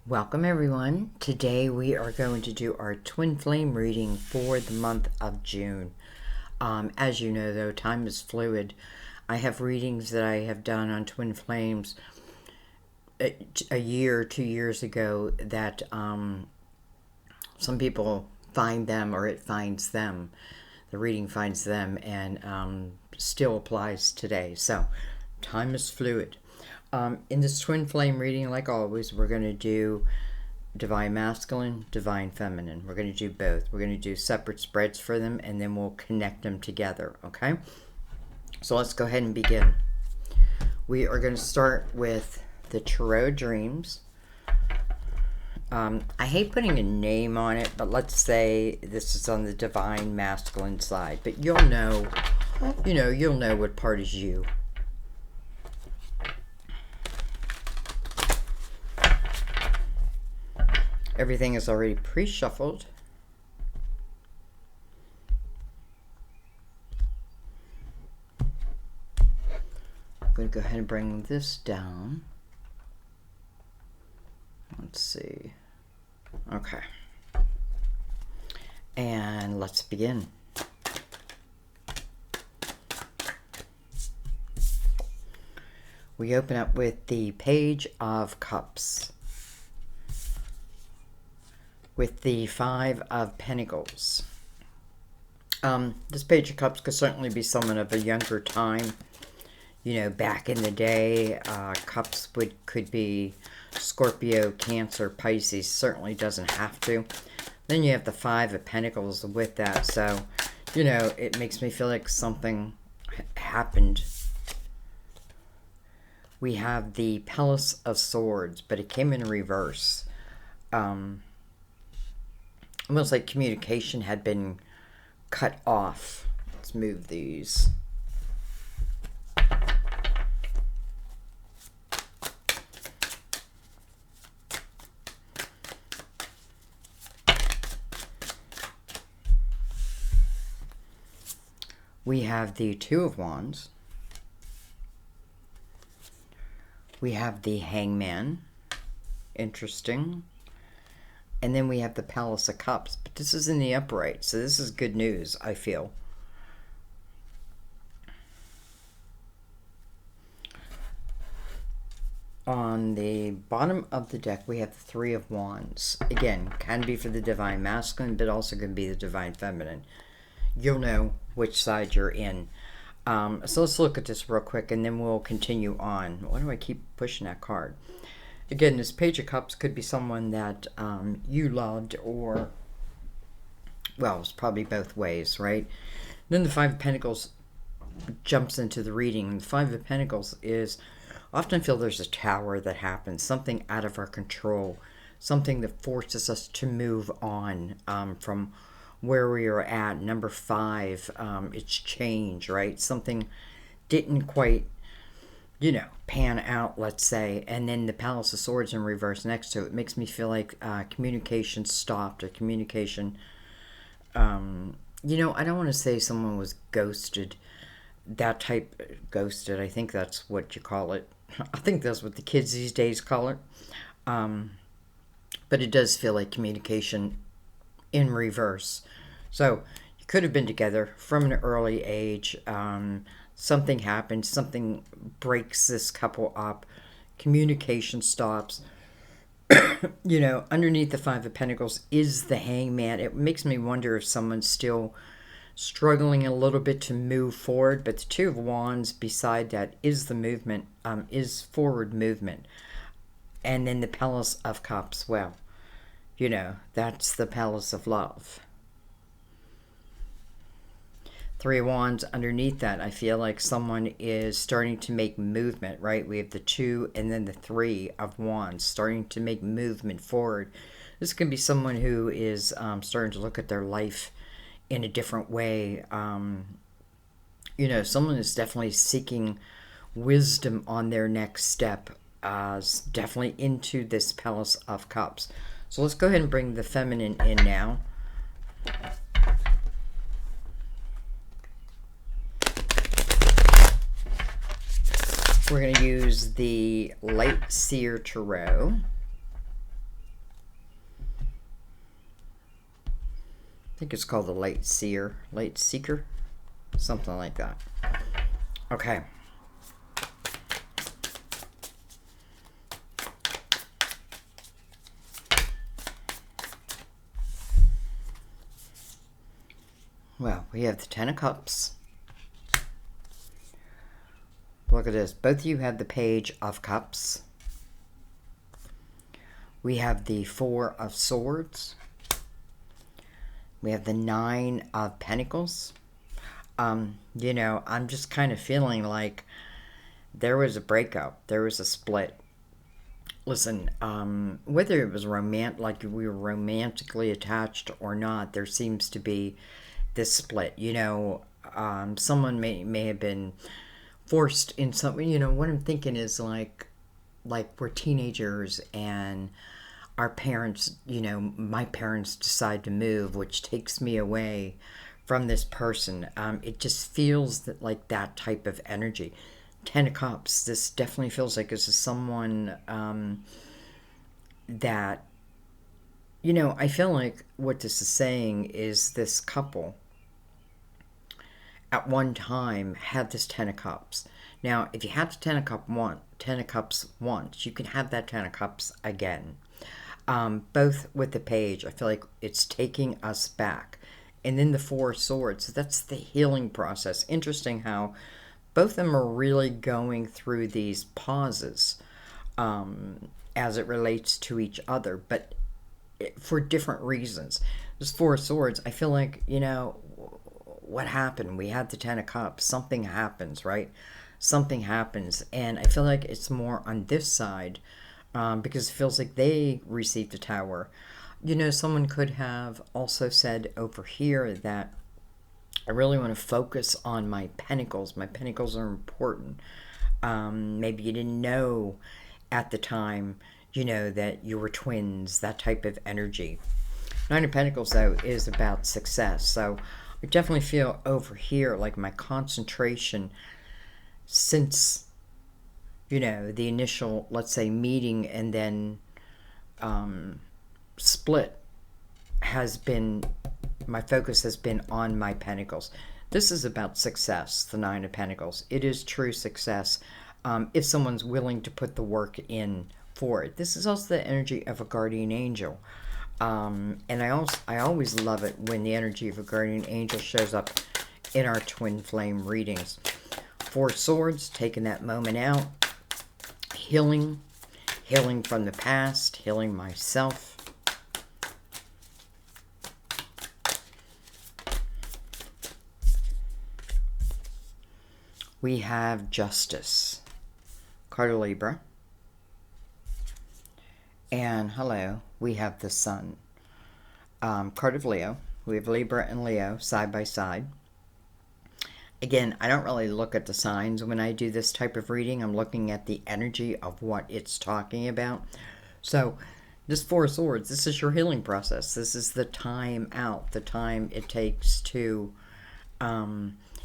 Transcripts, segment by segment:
Welcome everyone. Today we are going to do our twin flame reading for the month of June. As you know though, time is fluid. I have readings that I have done on twin flames a year, 2 years ago that some people find them or it finds them. The reading finds them and still applies today. So time is fluid. In this twin flame reading, like always, we're going to do divine masculine, divine feminine. We're going to do both. We're going to do separate spreads for them, and then we'll connect them together, okay? So let's go ahead and begin. We are going to start with the Tarot Dreams. I hate putting a name on it, but let's say this is on the divine masculine side. But you'll know what part is you. Everything is already pre-shuffled. I'm going to go ahead and bring this down. Let's see. Okay. And let's begin. We open up with the Page of Cups, with the Five of Pentacles. This Page of Cups could certainly be someone of a younger time. You know, back in the day, cups could be Scorpio, Cancer, Pisces. Certainly doesn't have to. Then you have the Five of Pentacles with that. So, you know, it makes me feel like something happened. We have the Palace of Swords, but it came in reverse. Almost like communication had been cut off. Let's move these. We have the Two of Wands. We have the Hangman. Interesting. And then we have the Palace of Cups. But this is in the upright, so this is good news, I feel. On the bottom of the deck, we have the Three of Wands. Again, can be for the divine masculine, but also can be the divine feminine. You'll know which side you're in. So let's look at this real quick, and then we'll continue on. Why do I keep pushing that card? Again, this Page of Cups could be someone that you loved, or, well, it's probably both ways, right? Then the Five of Pentacles jumps into the reading. The Five of Pentacles is, often feel there's a tower that happens, something out of our control, something that forces us to move on from where we are at. Number 5, it's change, right? Something didn't quite, you know, pan out, let's say, and then the Palace of Swords in reverse next to it makes me feel like communication stopped, or communication, you know, I don't want to say someone was ghosted, that type, ghosted, I think that's what you call it. I think that's what the kids these days call it. But it does feel like communication in reverse. So you could have been together from an early age. Something happens, something breaks this couple up, communication stops. You know, underneath the Five of Pentacles is the Hangman. It makes me wonder if someone's still struggling a little bit to move forward, but the Two of Wands beside that is the movement, is forward movement. And then the Palace of Cups, well, you know, that's the Palace of Love. Three of Wands underneath that, I feel like someone is starting to make movement, right? We have the Two and then the Three of Wands starting to make movement forward. This can be someone who is starting to look at their life in a different way. You know, someone is definitely seeking wisdom on their next step, definitely into this Palace of Cups. So let's go ahead and bring the feminine in now. We're going to use the Light Seer Tarot. think it's called the Late Seeker, something like that. Okay. Well, we have the Ten of Cups. Look at this. Both of you have the Page of Cups. We have the Four of Swords. We have the Nine of Pentacles. You know, I'm just kind of feeling like there was a breakup. There was a split. Listen, whether it was like we were romantically attached or not, there seems to be this split. You know, someone may have been forced in something. You know, what I'm thinking is like we're teenagers and our parents, you know, my parents decide to move, which takes me away from this person. It just feels like that type of energy. Ten of Cups, this definitely feels like this is someone that, you know, I feel like what this is saying is this couple at one time had this Ten of Cups. Now, if you had the Ten of Cups once, you can have that Ten of Cups again. Both with the Page, I feel like it's taking us back. And then the Four of Swords, that's the healing process. Interesting how both of them are really going through these pauses as it relates to each other, but for different reasons. This Four of Swords, I feel like, you know, what happened? We had the Ten of Cups. Something happens, right? Something happens. And I feel like it's more on this side because it feels like they received a Tower. You know, someone could have also said over here that I really want to focus on my pentacles. My pentacles are important. Maybe you didn't know at the time, you know, that you were twins, that type of energy. Nine of Pentacles, though, is about success. So I definitely feel over here like my concentration since, you know, the initial, let's say, meeting and then split has been, my focus has been on my pentacles. This is about success, the Nine of Pentacles. It is true success if someone's willing to put the work in for it. This is also the energy of a guardian angel. And I always love it when the energy of a guardian angel shows up in our twin flame readings. Four of Swords, taking that moment out, healing from the past, healing myself. We have Justice, card of Libra. And hello, we have the Sun, card of Leo. We have Libra and Leo side by side. Again, I don't really look at the signs when I do this type of reading. I'm looking at the energy of what it's talking about. So this Four of Swords, this is your healing process. This is the time out, the time it takes to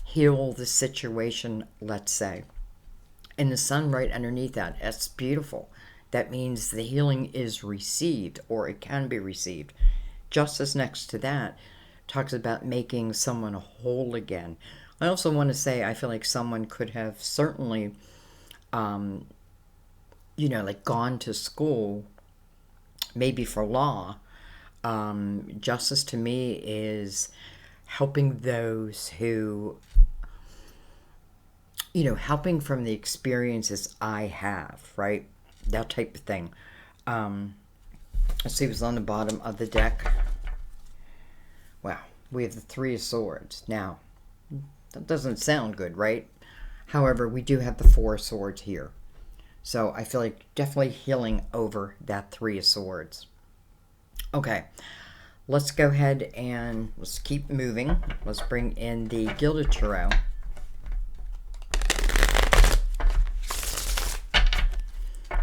heal the situation, let's say. And the Sun right underneath that, that's beautiful. That means the healing is received, or it can be received. Justice next to that talks about making someone whole again. I also want to say I feel like someone could have certainly, you know, like gone to school, maybe for law. Justice to me is helping those who, you know, helping from the experiences I have, right? That type of thing. Let's see what's on the bottom of the deck. Wow, we have the Three of Swords. Now, that doesn't sound good, right? However, we do have the Four of Swords here. So I feel like definitely healing over that Three of Swords. Okay, let's go ahead and let's keep moving. Let's bring in the Gilded Tarot.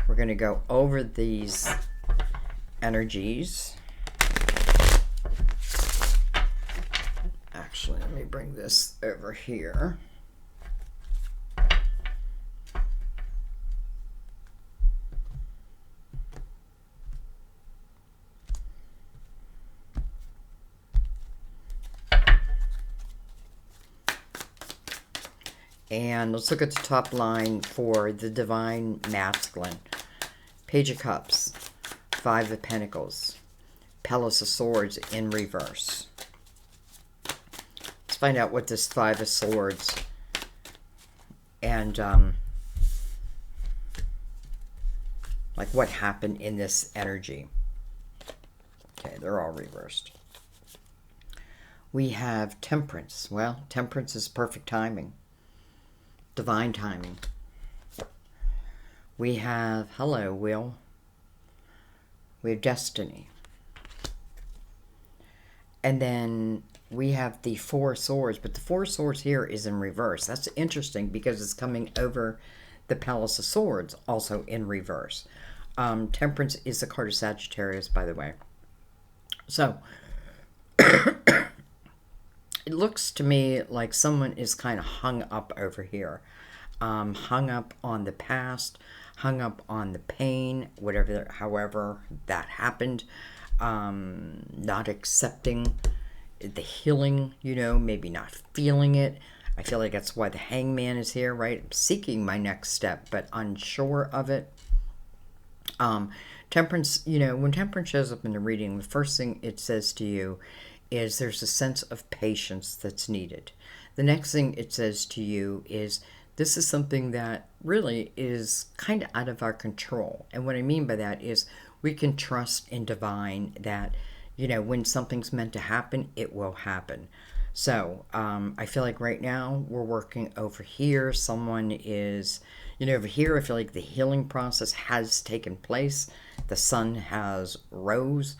We're going to go over these energies. Actually, let me bring this over here. And let's look at the top line for the Divine Masculine. Page of Cups, Five of Pentacles, Palace of Swords in reverse. Let's find out what this Five of Swords and like what happened in this energy. Okay, they're all reversed. We have Temperance. Well, Temperance is perfect timing. Divine timing. We have, hello, Will. We have Destiny. And then we have the Four of Swords, but the Four of Swords here is in reverse. That's interesting because it's coming over the Palace of Swords, also in reverse. Temperance is the card of Sagittarius, by the way. So, it looks to me like someone is kind of hung up over here. Hung up on the past, hung up on the pain, however that happened. Not accepting the healing, maybe not feeling it. I feel like that's why the Hangman is here, right? I'm seeking my next step, but unsure of it. Temperance, when Temperance shows up in the reading, the first thing it says to you is there's a sense of patience that's needed. The next thing it says to you is this is something that really is kind of out of our control. And what I mean by that is we can trust in divine that, when something's meant to happen, it will happen. So I feel like right now we're working over here. Someone is, over here, I feel like the healing process has taken place. The sun has risen.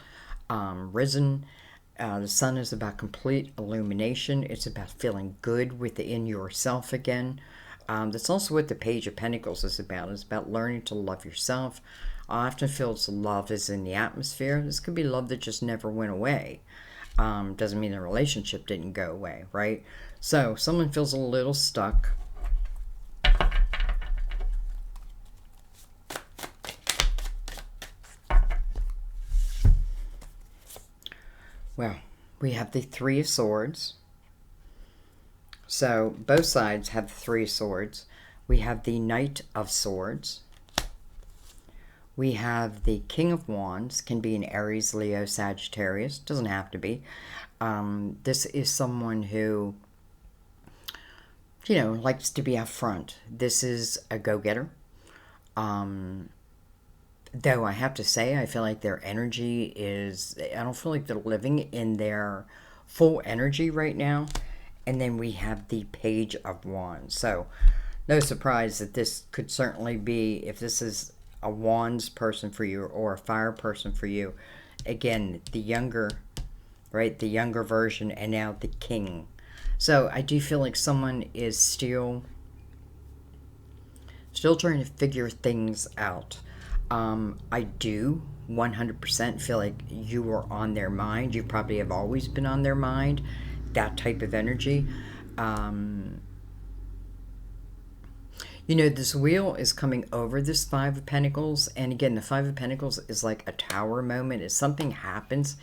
The sun is about complete illumination. It's about feeling good within yourself again. That's also what the Page of Pentacles is about. It's about learning to love yourself. I often feel love is in the atmosphere. This could be love that just never went away. Doesn't mean the relationship didn't go away, right? So someone feels a little stuck. Well, we have the Three of Swords. So both sides have the Three of Swords. We have the Knight of Swords. We have the King of Wands. Can be an Aries, Leo, Sagittarius. Doesn't have to be. This is someone who, likes to be out front. This is a go-getter. Though I have to say, I feel like their energy is, I don't feel like they're living in their full energy right now. And then we have the Page of Wands. So, no surprise that this could certainly be, if this is a Wands person for you or a fire person for you, again, the younger, right? The younger version, and now the King. So, I do feel like someone is still trying to figure things out. I do 100% feel like you are on their mind. You probably have always been on their mind. That type of energy. This wheel is coming over this Five of Pentacles. And again, the Five of Pentacles is like a tower moment. If something happens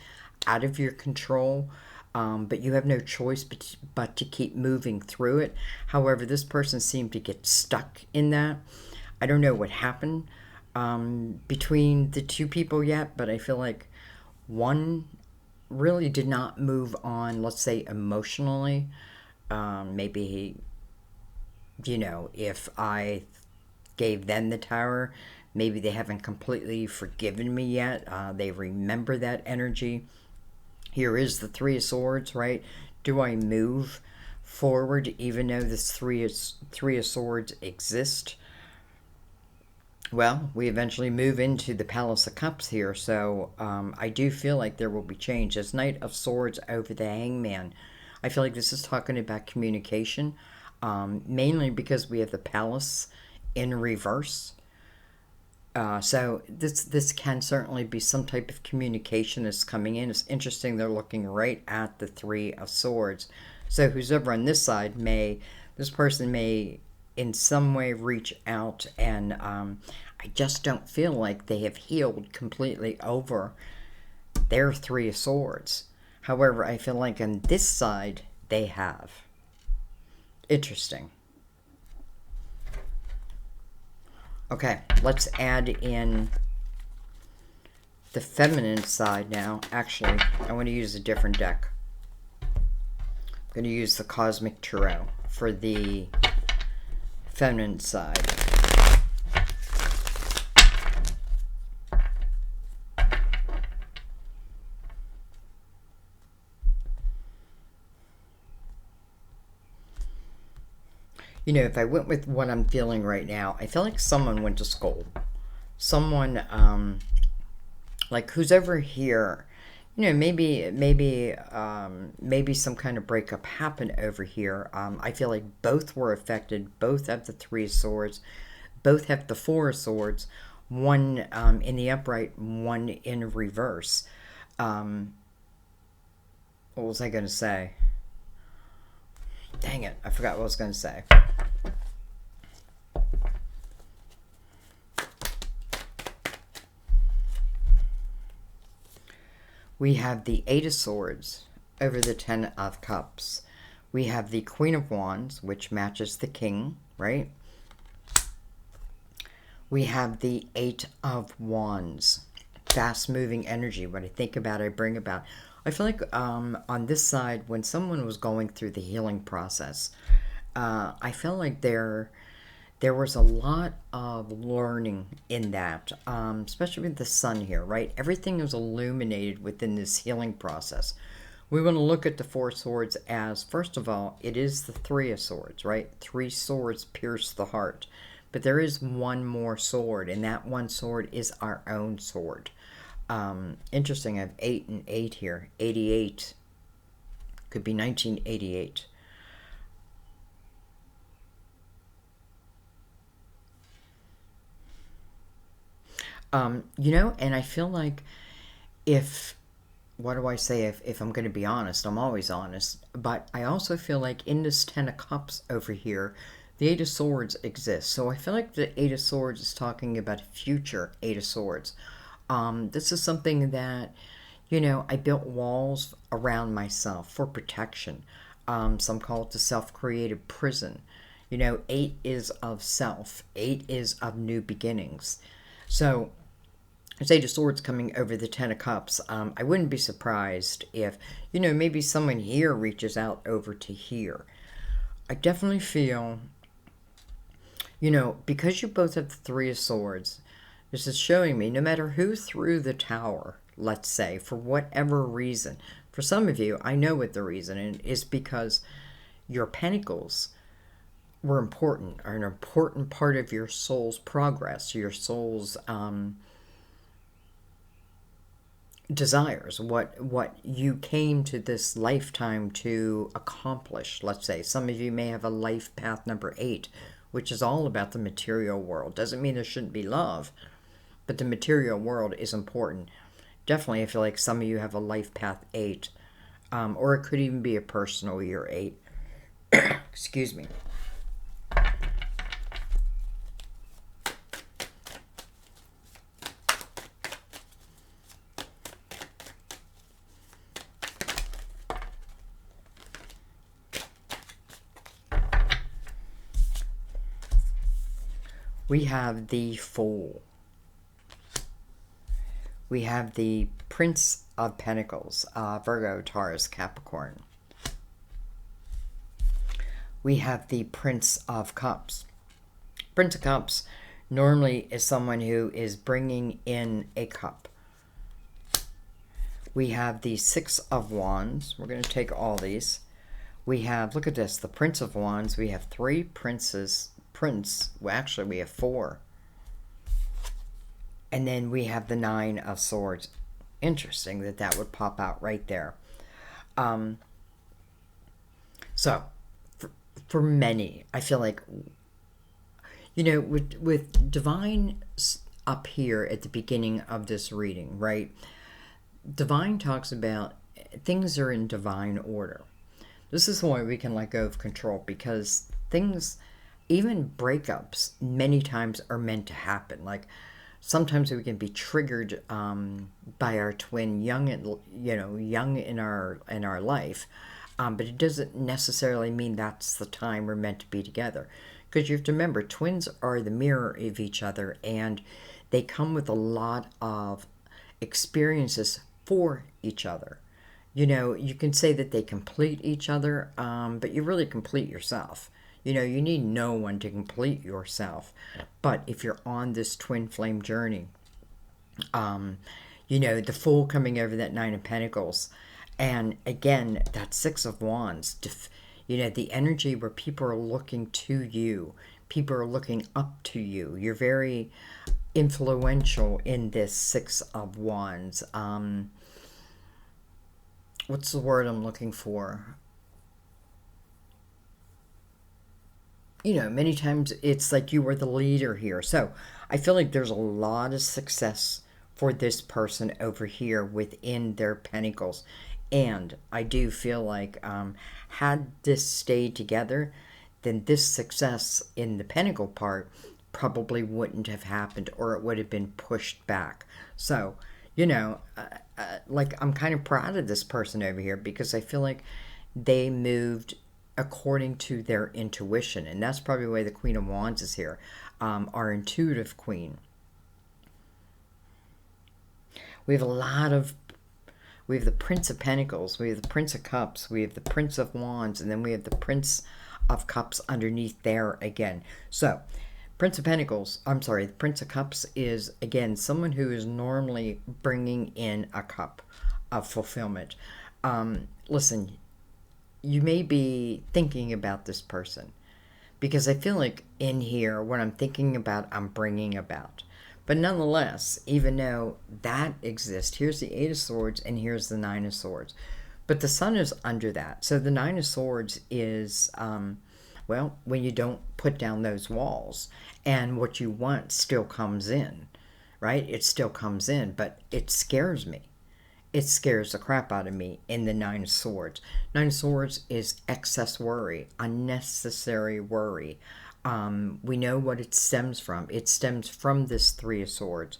out of your control, but you have no choice but to keep moving through it. However, this person seemed to get stuck in that. I don't know what happened between the two people yet, but I feel like one really did not move on, let's say, emotionally. Maybe, if I gave them the tower, maybe they haven't completely forgiven me yet. They remember that energy. Here is the Three of Swords, right? Do I move forward even though this Three of Swords exist? Well, we eventually move into the Palace of Cups here, so I do feel like there will be change. As Knight of Swords over the Hangman, I feel like this is talking about communication, mainly because we have the Palace in reverse. So this can certainly be some type of communication that's coming in. It's interesting they're looking right at the Three of Swords. So who's ever on this side this person may in some way reach out, and I just don't feel like they have healed completely over their Three of Swords. However, I feel like on this side they have. Interesting. Okay, let's add in the feminine side now. Actually, I want to use a different deck. I'm going to use the Cosmic Tarot for the feminine side. You know, if I went with what I'm feeling right now, I feel like someone went to school. Someone, like who's over here, you know, maybe some kind of breakup happened over here. I feel like both were affected. Both have the Three of Swords. Both have the Four of Swords. One in the upright, one in reverse. What was I going to say? Dang it, I forgot what I was going to say. We have the Eight of Swords over the Ten of Cups. We have the Queen of Wands, which matches the King, right? We have the Eight of Wands. Fast-moving energy. What I think about, I bring about. I feel like on this side, when someone was going through the healing process, I felt like there was a lot of learning in that, especially with the sun here, right? Everything is illuminated within this healing process. We want to look at the Four Swords as, first of all, it is the Three of Swords, right? Three swords pierce the heart. But there is one more sword, and that one sword is our own sword. Interesting, I have 8 and 8 here. 88. Could be 1988. You know, and I feel like what do I say, if I'm going to be honest, I'm always honest, but I also feel like in this Ten of Cups over here, the Eight of Swords exists. So I feel like the Eight of Swords is talking about future Eight of Swords. This is something that, you know, I built walls around myself for protection. Some call it the self-created prison. You know, 8 is of self. 8 is of new beginnings. So, there's Eight of Swords coming over the Ten of Cups. I wouldn't be surprised if, you know, maybe someone here reaches out over to here. I definitely feel, you know, because you both have the Three of Swords, this is showing me no matter who threw the tower, let's say, for whatever reason, for some of you, I know what the reason is, because your pentacles were important, are an important part of your soul's progress, your soul's desires, what you came to this lifetime to accomplish. Let's say some of you may have a life path number 8, which is all about the material world. Doesn't mean there shouldn't be love, but the material world is important. Definitely, I feel like some of you have a life path 8, or it could even be a personal year 8. Excuse me. We have the Fool. We have the Prince of Pentacles, Virgo, Taurus, Capricorn. We have the Prince of Cups. Prince of Cups normally is someone who is bringing in a cup. We have the Six of Wands. We're going to take all these. We have, look at this, the Prince of Wands. We have 3 princes. Well, actually, we have 4. And then we have the Nine of Swords. Interesting that would pop out right there. So, for many, I feel like, you know, with Divine up here at the beginning of this reading, right? Divine talks about things are in divine order. This is why we can let go of control, because things, even breakups, many times are meant to happen. Like, sometimes we can be triggered by our twin young in our life, but it doesn't necessarily mean that's the time we're meant to be together. Because you have to remember, twins are the mirror of each other, and they come with a lot of experiences for each other. You know, you can say that they complete each other, but you really complete yourself. You know, you need no one to complete yourself. But if you're on this twin flame journey, you know, the Fool coming over that Nine of Pentacles, and again, that Six of Wands, you know, the energy where people are looking to you, people are looking up to you. You're very influential in this Six of Wands. What's the word I'm looking for? You know, many times it's like you were the leader here. So I feel like there's a lot of success for this person over here within their pentacles. And I do feel like had this stayed together, then this success in the pentacle part probably wouldn't have happened, or it would have been pushed back. So, you know, like I'm kind of proud of this person over here because I feel like they moved according to their intuition. And that's probably why the Queen of Wands is here, our intuitive queen. We have we have the Prince of Pentacles, we have the Prince of Cups, we have the Prince of Wands, and then we have the Prince of Cups underneath there again. So, Prince of Pentacles, I'm sorry, the Prince of Cups is, again, someone who is normally bringing in a cup of fulfillment. Listen, you may be thinking about this person because I feel like in here, what I'm thinking about, I'm bringing about. But nonetheless, even though that exists, here's the Eight of Swords and here's the Nine of Swords. But the Sun is under that. So the Nine of Swords is, well, when you don't put down those walls and what you want still comes in, right? It still comes in, but it scares me. It scares the crap out of me in the Nine of Swords. Nine of Swords is excess worry, unnecessary worry. We know what it stems from. It stems from this Three of Swords.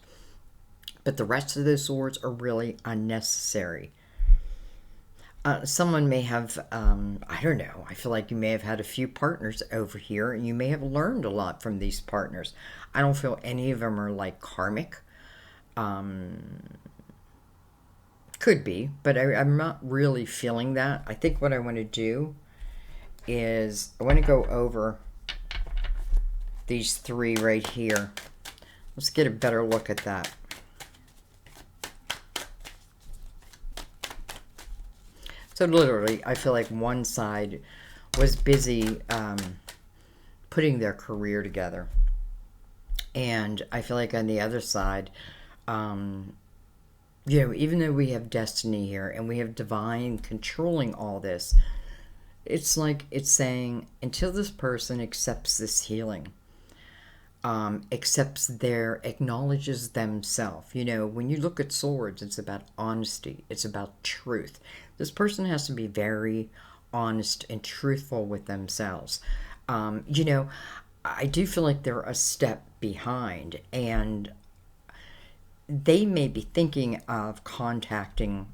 But the rest of those swords are really unnecessary. Someone may have, I don't know, I feel like you may have had a few partners over here and you may have learned a lot from these partners. I don't feel any of them are like karmic. Could be, but I'm not really feeling that. I think what I want to do is I want to go over these three right here. Let's get a better look at that. So literally, I feel like one side was busy putting their career together. And I feel like on the other side, you know, even though we have destiny here and we have divine controlling all this, it's like it's saying until this person accepts this healing, acknowledges themselves. You know, when you look at swords, it's about honesty. It's about truth. This person has to be very honest and truthful with themselves. You know, I do feel like they're a step behind, and they may be thinking of contacting.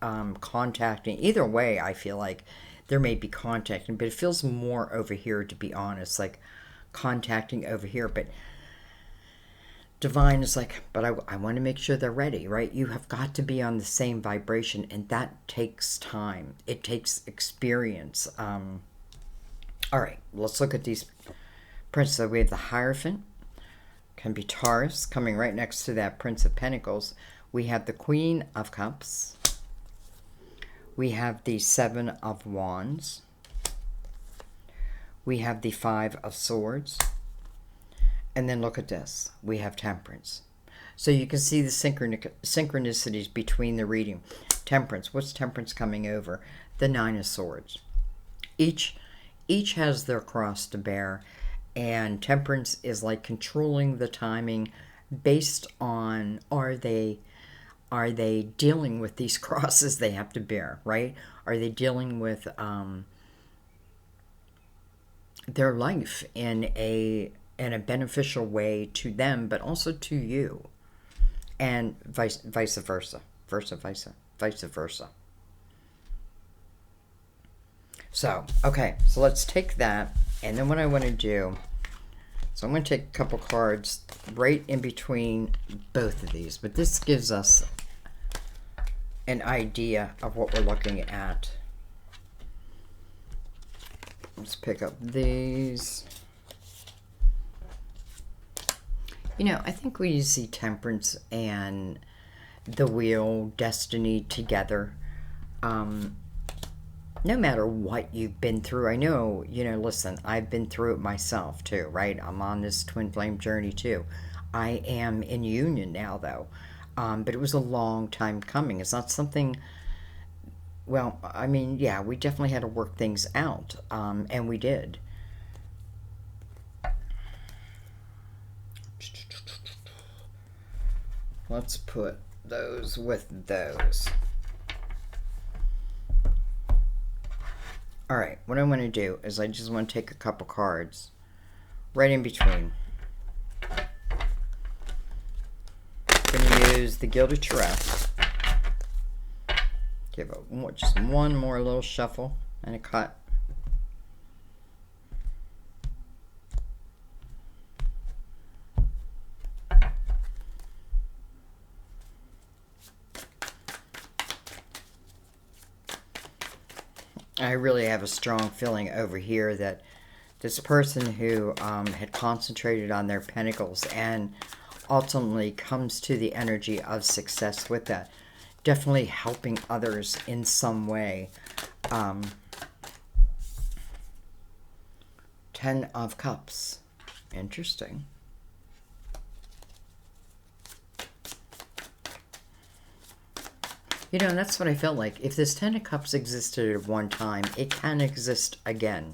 Either way, I feel like there may be contacting, but it feels more over here, to be honest, like contacting over here. But divine is like, but I want to make sure they're ready, right? You have got to be on the same vibration, and that takes time. It takes experience. All right, let's look at these princes. We have the Hierophant, can be Taurus, coming right next to that Prince of Pentacles. We have the Queen of Cups. We have the Seven of Wands. We have the Five of Swords. And then look at this. We have Temperance. So you can see the synchronicities between the reading. Temperance. What's Temperance coming over? The Nine of Swords. Each has their cross to bear. And Temperance is like controlling the timing based on are they dealing with these crosses they have to bear, right? Are they dealing with their life in a beneficial way to them, but also to you, and vice versa, vice versa. So, okay, so let's take that, and then what I want to do So I'm going to take a couple cards right in between both of these. But this gives us an idea of what we're looking at. Let's pick up these. You know, I think when you see Temperance and the Wheel, Destiny together, no matter what you've been through, I know, you know, listen, I've been through it myself too, right? I'm on this twin flame journey too. I am in union now though, but it was a long time coming. It's not something, well, I mean, yeah, we definitely had to work things out, and we did. Let's put those with those. All right, what I want to do is I just want to take a couple cards right in between. I'm going to use the Gilded Tarot. Give it just one more little shuffle and a cut. I really have a strong feeling over here that this person who had concentrated on their pentacles and ultimately comes to the energy of success with that, definitely helping others in some way. 10 of Cups. Interesting. You know, that's what I felt like. If this 10 of Cups existed at one time, it can exist again.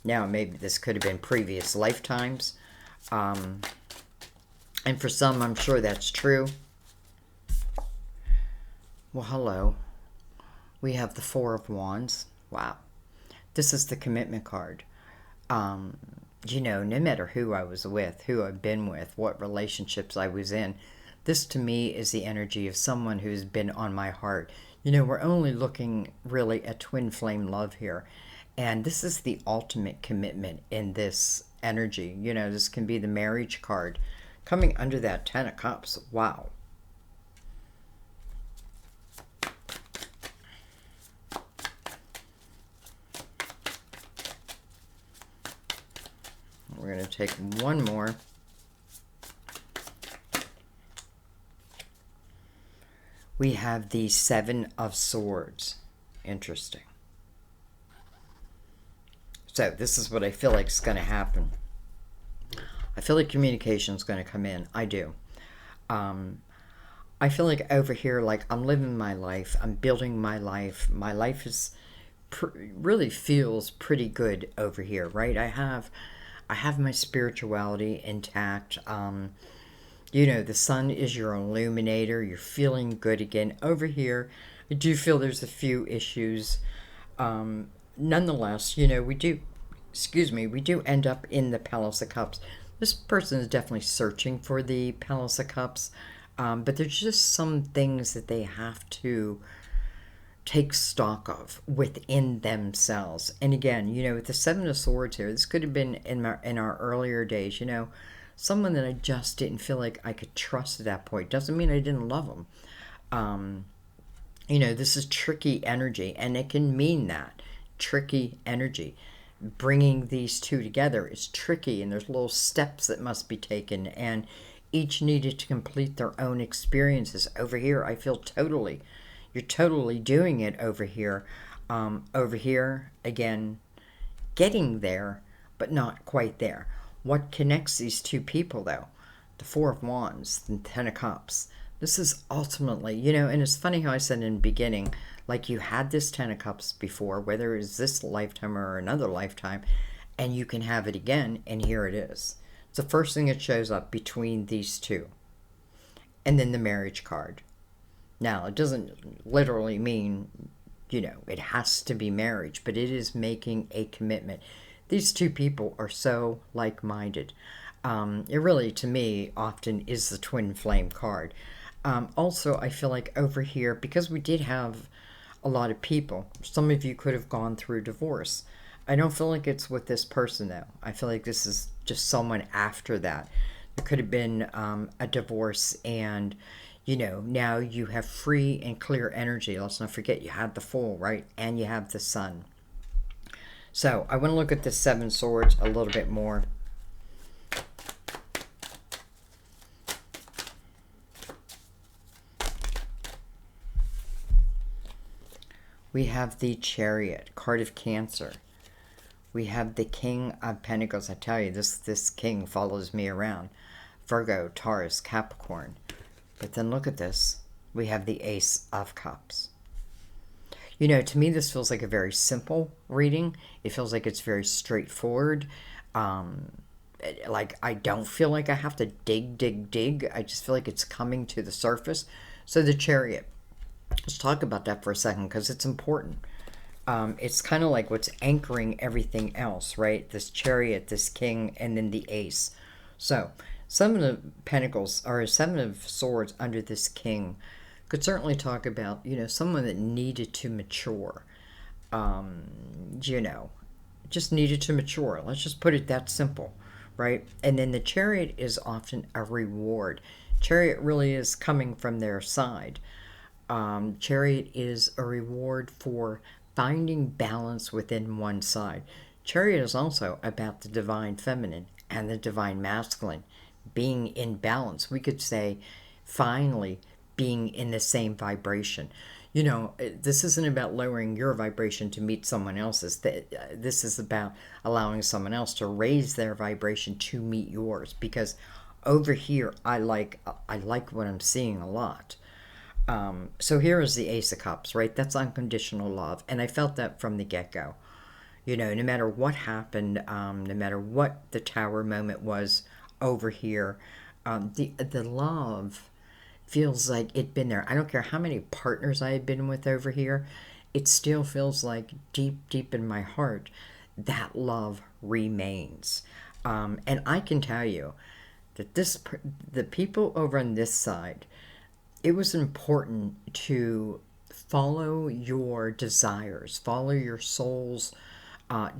Now, maybe this could have been previous lifetimes. And for some, I'm sure that's true. Well, hello. We have the Four of Wands. Wow. This is the commitment card. You know, no matter who I was with, who I've been with, what relationships I was in, this to me is the energy of someone who's been on my heart. You know, we're only looking really at twin flame love here. And this is the ultimate commitment in this energy. You know, this can be the marriage card. Coming under that 10 of Cups. Wow. We're going to take one more. We have the Seven of Swords. Interesting. So this is what I feel like is going to happen. I feel like communication is going to come in. I do. I feel like over here, like I'm living my life. I'm building my life. My life is really feels pretty good over here, right? I have my spirituality intact. You know, the sun is your illuminator. You're feeling good again. Over here, I do feel there's a few issues. Nonetheless, you know, we do end up in the Palace of Cups. This person is definitely searching for the Palace of Cups, but there's just some things that they have to take stock of within themselves. And again, you know, with the Seven of Swords here, this could have been in our earlier days, you know, someone that I just didn't feel like I could trust at that point. Doesn't mean I didn't love them. You know, this is tricky energy, and it can mean that. Tricky energy. Bringing these two together is tricky, and there's little steps that must be taken, and each needed to complete their own experiences. Over here, I feel you're totally doing it over here. Over here, again, getting there, but not quite there. What connects these two people, though? The Four of Wands, the 10 of Cups. This is ultimately, you know, and it's funny how I said in the beginning, like you had this 10 of Cups before, whether it's this lifetime or another lifetime, and you can have it again, and here it is. It's the first thing that shows up between these two. And then the marriage card. Now, it doesn't literally mean, you know, it has to be marriage, but it is making a commitment. These two people are so like-minded. It really, to me, often is the twin flame card. Also, I feel like over here, because we did have a lot of people, some of you could have gone through divorce. I don't feel like it's with this person though. I feel like this is just someone after that. There could have been a divorce, and now you have free and clear energy. Let's not forget you have the Fool, right? And you have the Sun. So I want to look at the Seven Swords a little bit more. We have the Chariot, card of Cancer. We have the King of Pentacles. I tell you, this king follows me around. Virgo, Taurus, Capricorn. But then look at this. We have the Ace of Cups. To me, this feels like a very simple reading. It feels like it's very straightforward. Like, I don't feel like I have to dig. I just feel like it's coming to the surface. So the Chariot. Let's talk about that for a second because it's important. It's kind of like what's anchoring everything else, right? This Chariot, this King, and then the Ace. So, Seven of Pentacles, or Seven of Swords under this King could certainly talk about, someone that needed to mature. Just needed to mature. Let's just put it that simple, right? And then the Chariot is often a reward. Chariot really is coming from their side. Chariot is a reward for finding balance within one side. Chariot is also about the divine feminine and the divine masculine being in balance. We could say finally being in the same vibration. This isn't about lowering your vibration to meet someone else's. This is about allowing someone else to raise their vibration to meet yours, because over here I like what I'm seeing a lot. So here is the Ace of Cups, right? That's unconditional love. And I felt that from the get-go. No matter what happened, no matter what the Tower moment was over here, the love feels like it'd been there. I don't care how many partners I had been with over here. It still feels like deep in my heart, that love remains. And I can tell you that the people over on this side, it was important to follow your desires, follow your soul's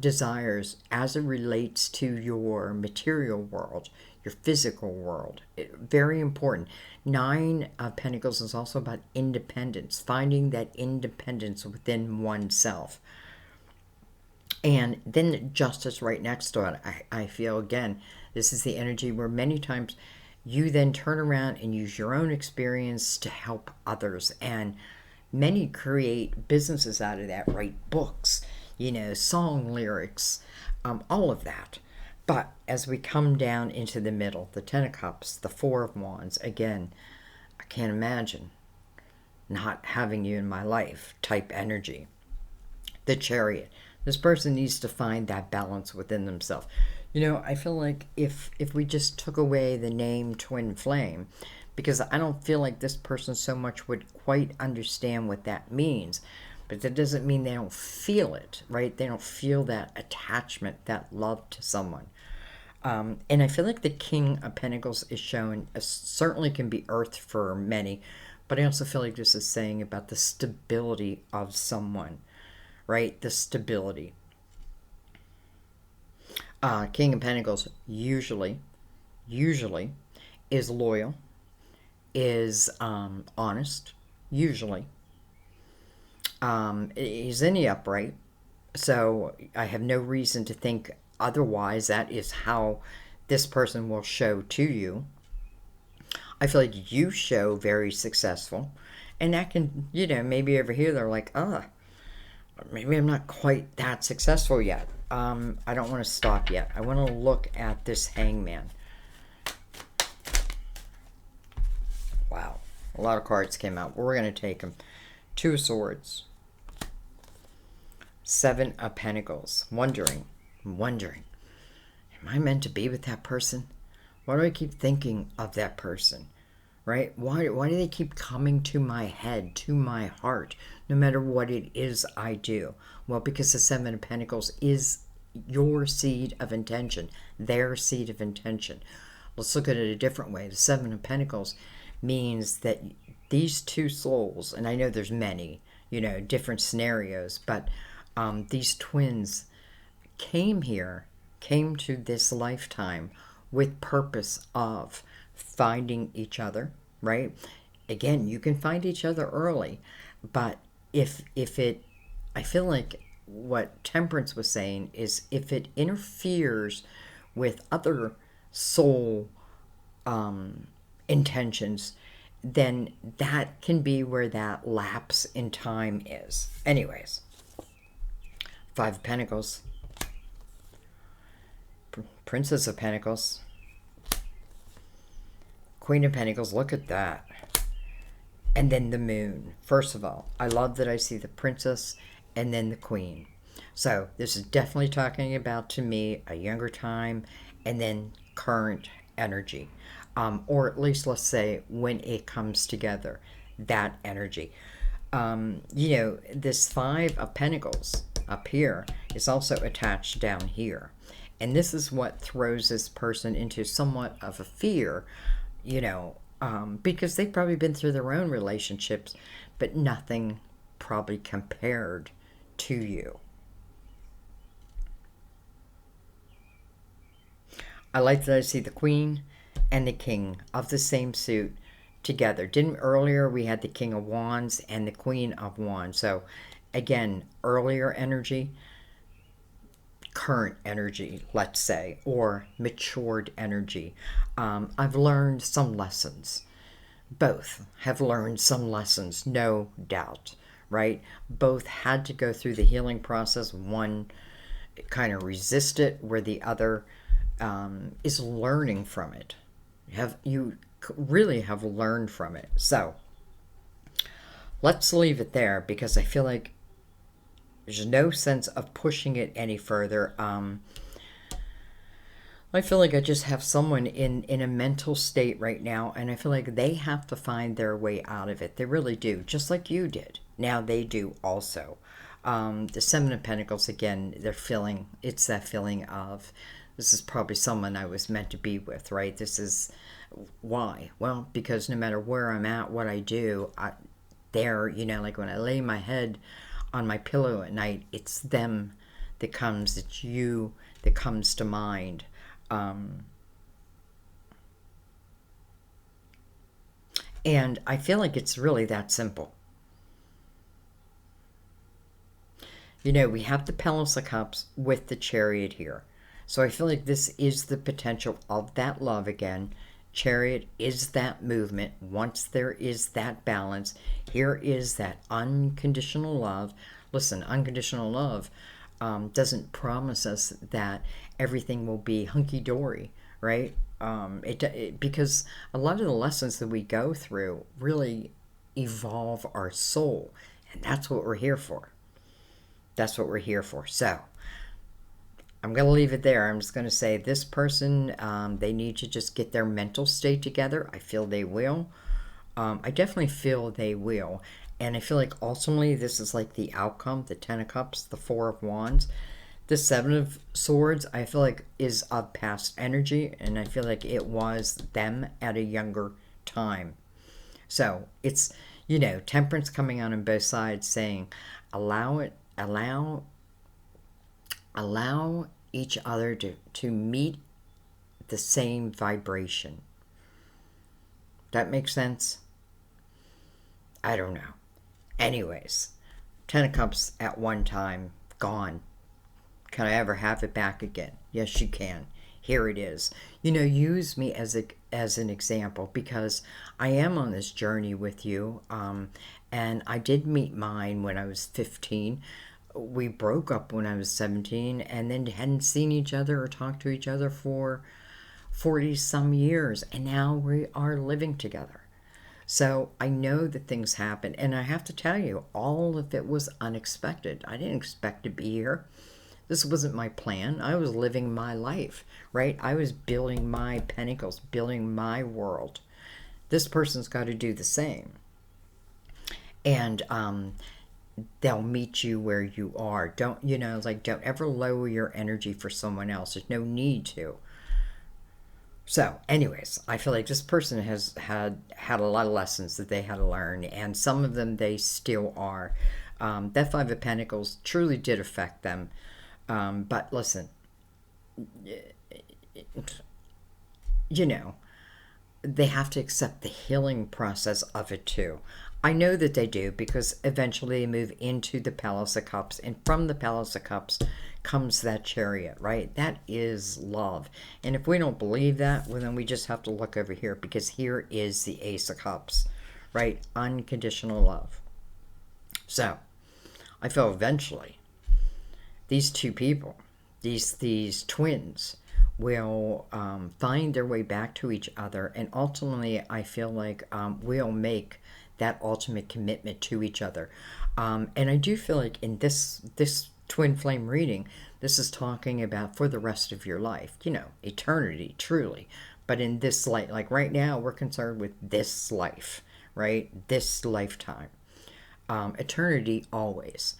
desires as it relates to your material world, your physical world. Very important. Nine of Pentacles is also about independence, finding that independence within oneself. And then Justice right next to it. I feel, again, this is the energy where many times you then turn around and use your own experience to help others. And many create businesses out of that, write books, song lyrics, all of that. But as we come down into the middle, the Ten of Cups, the Four of Wands, again, I can't imagine not having you in my life type energy. The Chariot. This person needs to find that balance within themselves. I feel like if we just took away the name Twin Flame, because I don't feel like this person so much would quite understand what that means. But that doesn't mean they don't feel it, right? They don't feel that attachment, that love to someone. And I feel like the King of Pentacles is shown, certainly can be Earth for many, but I also feel like this is saying about the stability of someone, right? The stability. King of Pentacles usually is loyal, is honest, usually. Is in the upright, so I have no reason to think otherwise. That is how this person will show to you. I feel like you show very successful, and that can, maybe over here they're like, maybe I'm not quite that successful yet. I don't want to stop yet. I want to look at this Hangman. Wow, a lot of cards came out. We're going to take them. Two of Swords. Seven of Pentacles. Wondering, am I meant to be with that person? Why do I keep thinking of that person? Right? Why do they keep coming to my head, to my heart, no matter what it is I do? Well, because the Seven of Pentacles is your seed of intention, their seed of intention. Let's look at it a different way. The Seven of Pentacles means that these two souls, and I know there's many, different scenarios, but these twins came here, came to this lifetime with purpose of finding each other, right? Again, you can find each other early, but if it, I feel like what Temperance was saying is if it interferes with other soul intentions, then that can be where that lapse in time is. Anyways, Five of Pentacles, Princess of Pentacles, Queen of Pentacles. Look at that. And then the Moon. First of all, I love that I see the Princess and then the Queen. So this is definitely talking about, to me, a younger time and then current energy. Or at least, let's say, when it comes together, that energy. This Five of Pentacles up here is also attached down here. And this is what throws this person into somewhat of a fear, because they've probably been through their own relationships, but nothing probably compared to you. I like that I see the Queen and the King of the same suit together. Didn't earlier we had the King of Wands and the Queen of Wands? So again, earlier energy, current energy, let's say, or matured energy. I've learned some lessons. Both have learned some lessons, no doubt, right? Both had to go through the healing process. One kind of resisted, where the other is learning from it. You really have learned from it. So let's leave it there, because I feel like there's no sense of pushing it any further. I feel like I just have someone in a mental state right now, and I feel like they have to find their way out of it. They really do, just like you did. Now they do also. The Seven of Pentacles, again, it's that feeling of, this is probably someone I was meant to be with, right? This is why. Well, because no matter where I'm at, what I do, like when I lay my head on my pillow at night, it's them that comes, it's you that comes to mind. And I feel like it's really that simple. We have the Palace of Cups with the Chariot here. So I feel like this is the potential of that love again. Chariot is that movement. Once there is that balance, here is that unconditional love. Listen, unconditional love doesn't promise us that everything will be hunky-dory, right? Because a lot of the lessons that we go through really evolve our soul, and that's what we're here for. That's what we're here for. So I'm going to leave it there. I'm just going to say this person, they need to just get their mental state together. I feel they will. I definitely feel they will. And I feel like ultimately this is like the outcome, the Ten of Cups, the Four of Wands. The Seven of Swords, I feel like, is of past energy, and I feel like it was them at a younger time. So it's, Temperance coming out on both sides, saying allow each other to meet the same vibration. That makes sense? I don't know. Anyways, Ten of Cups at one time, gone. Can I ever have it back again? Yes, you can. Here it is. Use me as an example, because I am on this journey with you. And I did meet mine when I was 15. We broke up when I was 17, and then hadn't seen each other or talked to each other for 40 some years. And now we are living together. So I know that things happen, and I have to tell you, all of it was unexpected. I didn't expect to be here. This wasn't my plan. I was living my life, right? I was building my pentacles, building my world. This person's got to do the same. And they'll meet you where you are. Don't ever lower your energy for someone else. There's no need to. So, anyways, I feel like this person has had a lot of lessons that they had to learn, and some of them they still are. That Five of Pentacles truly did affect them. But listen, you know, they have to accept the healing process of it too. I know that they do because eventually they move into the Palace of Cups, and from the Palace of Cups comes that Chariot, right? That is love. And if we don't believe that, well, then we just have to look over here because here is the Ace of Cups, right? Unconditional love. So, I feel eventually these two people, these twins, will find their way back to each other, and ultimately, I feel like we'll make that ultimate commitment to each other. And I do feel like in this twin flame reading, this is talking about for the rest of your life, eternity, truly. But in this light, like right now, we're concerned with this life, right? This lifetime. Eternity always.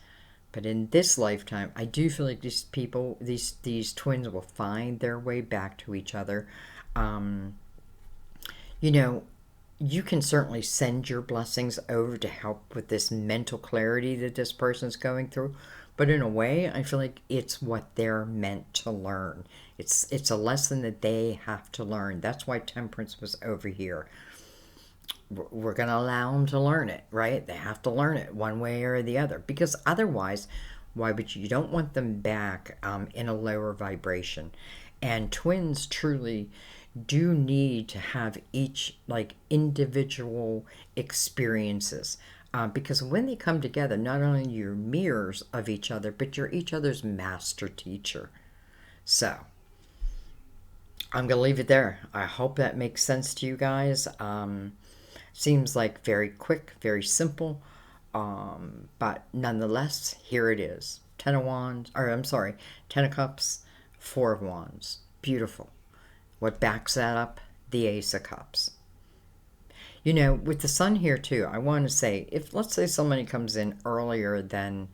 But in this lifetime, I do feel like these people, these twins will find their way back to each other. Um, you know, you can certainly send your blessings over to help with this mental clarity that this person's going through. But in a way, I feel like it's what they're meant to learn. It's a lesson that they have to learn. That's why Temperance was over here. We're going to allow them to learn it, right? They have to learn it one way or the other, because otherwise, why would you don't want them back in a lower vibration? And twins truly do need to have each like individual experiences, because when they come together, not only you're mirrors of each other, but you're each other's master teacher. So I'm going to leave it there. I hope that makes sense to you guys. Seems like very quick, very simple, but nonetheless, here it is. Ten of Wands, or I'm sorry, Ten of Cups, Four of Wands. Beautiful. What backs that up? The Ace of Cups. With the Sun here too, I want to say, if let's say somebody comes in earlier than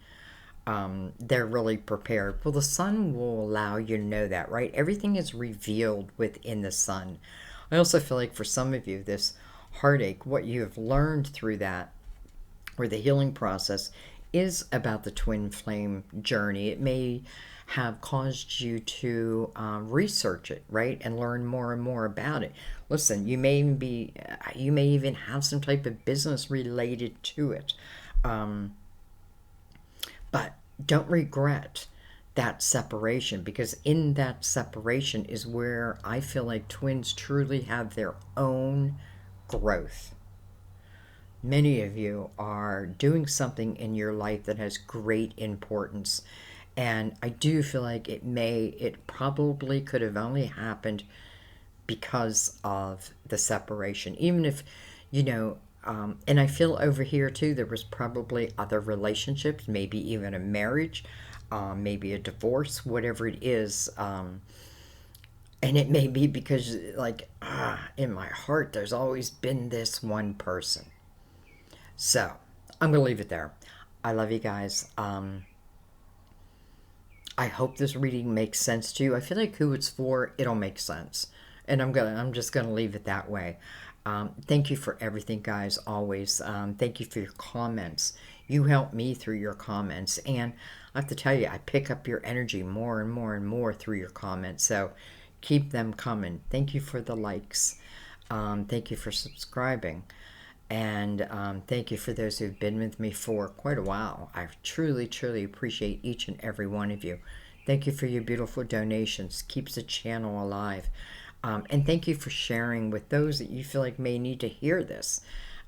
they're really prepared, well, the Sun will allow you to know that, right? Everything is revealed within the Sun. I also feel like for some of you, this heartache, what you have learned through that, or the healing process, is about the twin flame journey. It may have caused you to research it, right, and learn more and more about it. Listen, you may even have some type of business related to it, but don't regret that separation, because in that separation is where I feel like twins truly have their own growth. Many of you are doing something in your life that has great importance, and I do feel like it probably could have only happened because of the separation. Even if, and I feel over here too, there was probably other relationships, maybe even a marriage, maybe a divorce, whatever it is. And it may be because, like, in my heart, there's always been this one person. So, I'm going to leave it there. I love you guys. I hope this reading makes sense to you. I feel like who it's for, it'll make sense. And I'm just going to leave it that way. Thank you for everything, guys, always. Thank you for your comments. You help me through your comments. And I have to tell you, I pick up your energy more and more and more through your comments. So, keep them coming. Thank you for the likes. Thank you for subscribing. And thank you for those who've been with me for quite a while. I truly, truly appreciate each and every one of you. Thank you for your beautiful donations. Keeps the channel alive. And thank you for sharing with those that you feel like may need to hear this.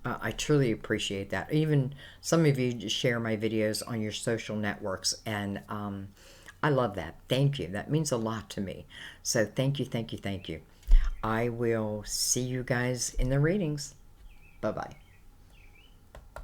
I truly appreciate that. Even some of you just share my videos on your social networks, and I love that. Thank you. That means a lot to me. So thank you, thank you, thank you. I will see you guys in the readings. Bye-bye.